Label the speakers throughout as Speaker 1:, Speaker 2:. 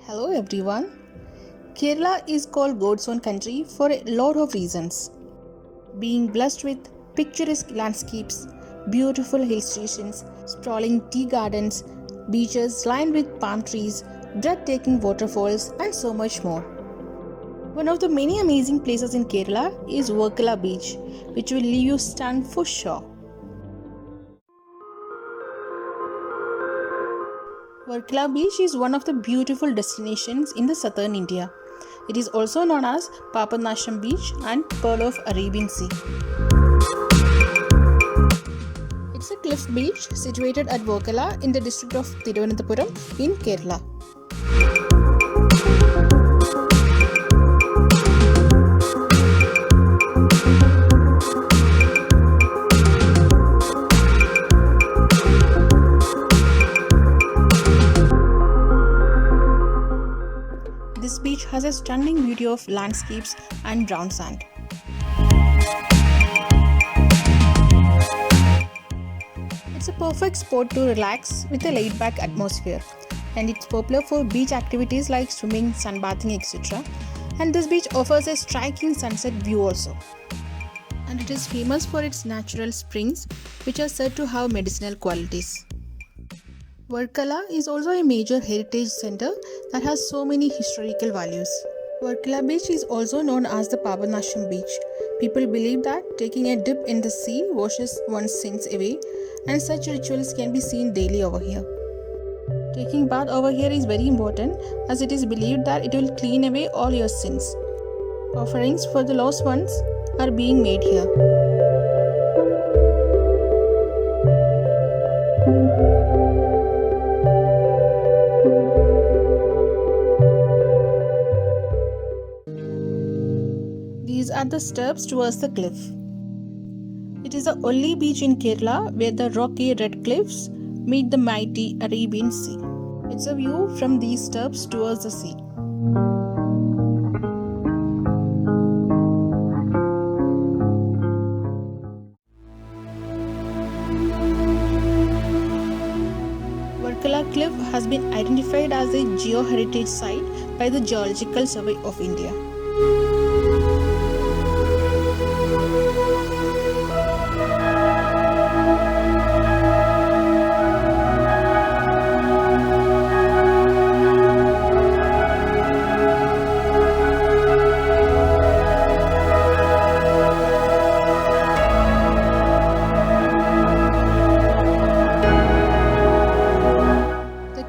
Speaker 1: Hello everyone. Kerala is called God's own country for a lot of reasons. Being blessed with picturesque landscapes, beautiful hill stations, sprawling tea gardens, beaches lined with palm trees, breathtaking waterfalls, and so much more. One of the many amazing places in Kerala is Varkala Beach, which will leave you stunned for sure. Varkala Beach is one of the beautiful destinations in the southern India. It is also known as Papanasham Beach and Pearl of Arabian Sea. It's a cliff beach situated at Varkala in the district of Thiruvananthapuram in Kerala. This beach has a stunning beauty of landscapes and brown sand. It's a perfect spot to relax with a laid-back atmosphere, and it's popular for beach activities like swimming, sunbathing, etc. And this beach offers a striking sunset view also. And it is famous for its natural springs, which are said to have medicinal qualities. Varkala is also a major heritage center that has so many historical values. Varkala Beach is also known as the Papanasham Beach. People believe that taking a dip in the sea washes one's sins away, and such rituals can be seen daily over here. Taking bath over here is very important, as it is believed that it will clean away all your sins. Offerings for the lost ones are being made here. These are the steps towards the cliff. It is the only beach in Kerala where the rocky red cliffs meet the mighty Arabian Sea. It's a view from these steps towards the sea. Varkala Cliff has been identified as a geoheritage site by the Geological Survey of India.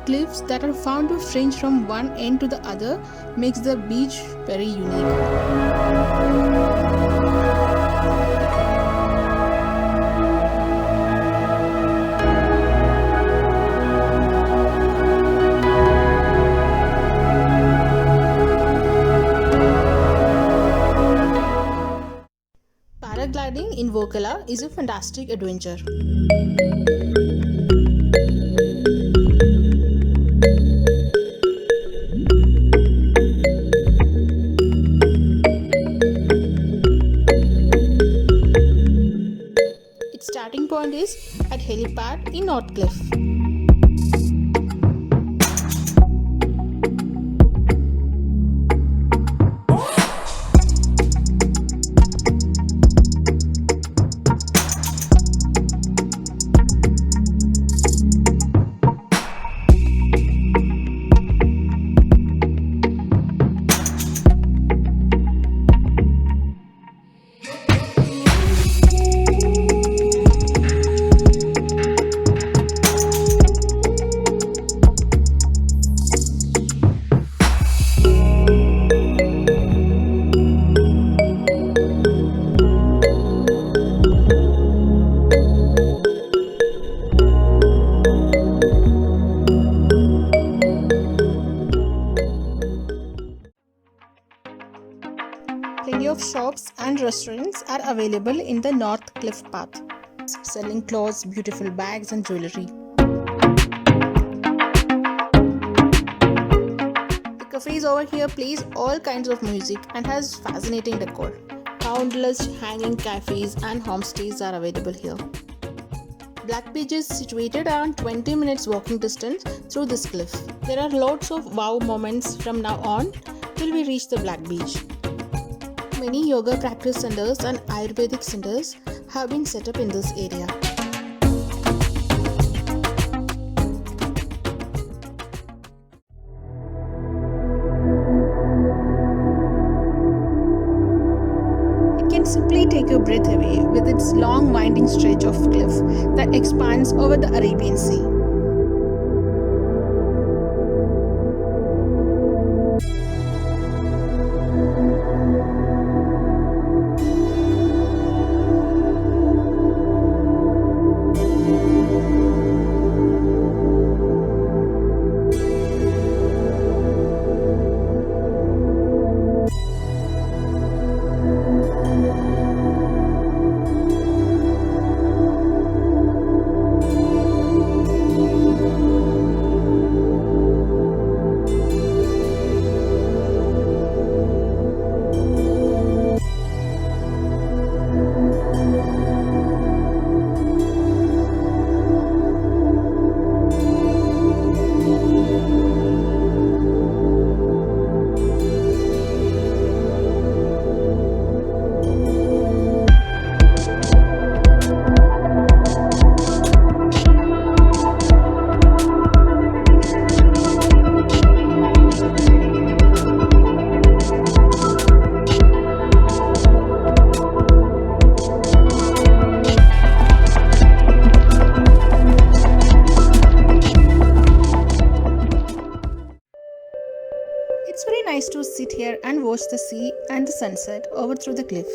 Speaker 1: Cliffs that are found to fringe from one end to the other makes the beach very unique. Paragliding in Varkala is a fantastic adventure. Its starting point is at helipad in North Cliff. Plenty of shops and restaurants are available in the North Cliff Path, selling clothes, beautiful bags, and jewelry. The cafes over here plays all kinds of music and has fascinating decor. Countless hanging cafes and homestays are available here. Black Beach is situated around 20 minutes walking distance through this cliff. There are lots of wow moments from now on till we reach the Black Beach. Many yoga practice centers and Ayurvedic centers have been set up in this area. It can simply take your breath away with its long winding stretch of cliff that expands over the Arabian Sea. It's very nice to sit here and watch the sea and the sunset over through the cliff.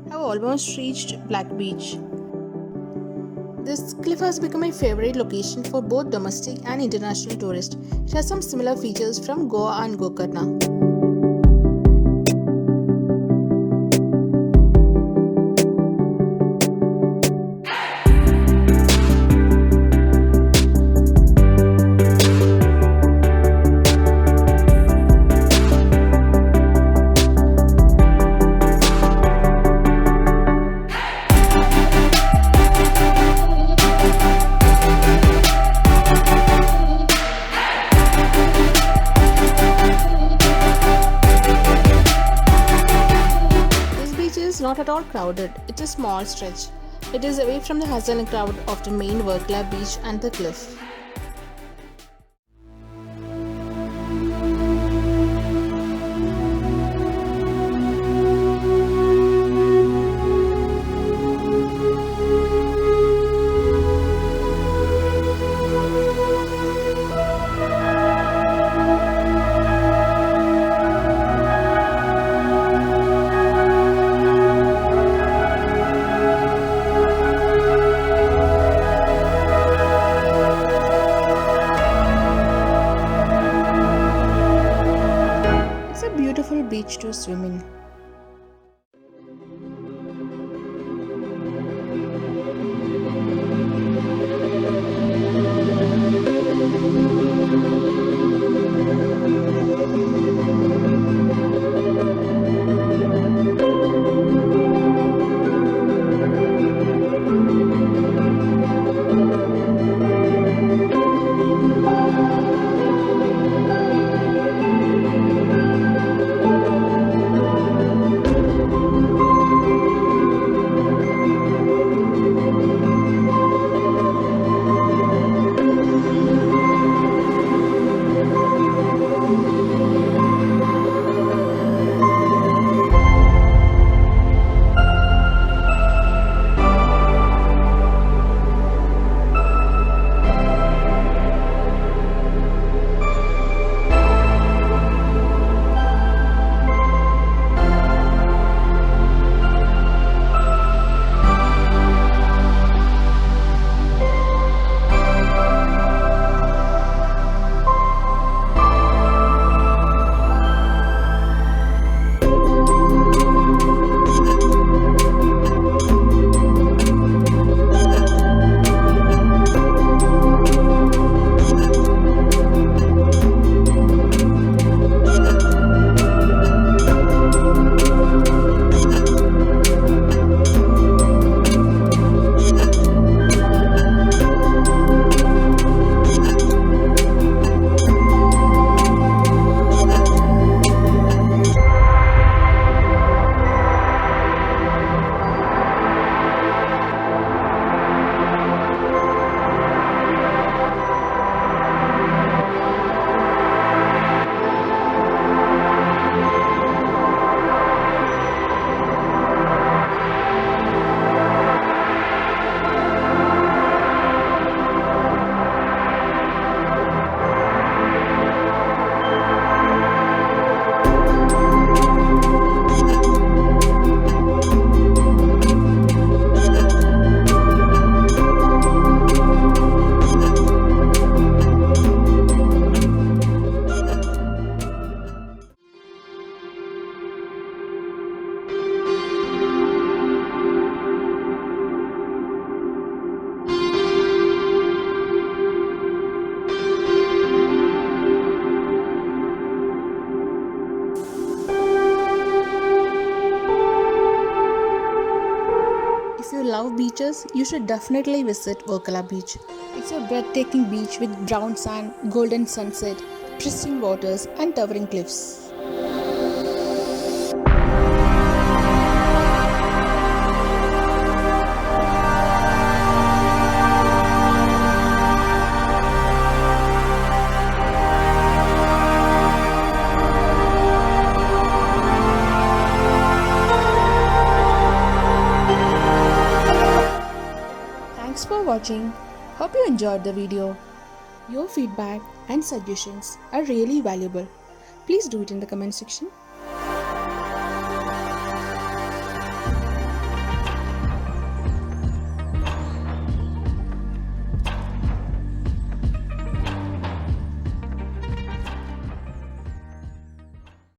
Speaker 1: I've almost reached Black Beach. This cliff has become my favorite location for both domestic and international tourists. It has some similar features from Goa and Gokarna. Not at all crowded. It's a small stretch. It is away from the hustle and crowd of the main Workla beach and the cliff. Beautiful beach to swim in. beaches, you should definitely visit Workala Beach. It's a breathtaking beach with brown sand, golden sunset, pristine waters, and towering cliffs. Thanks for watching. Hope you enjoyed the video. Your feedback and suggestions are really valuable. Please do it in the comment section.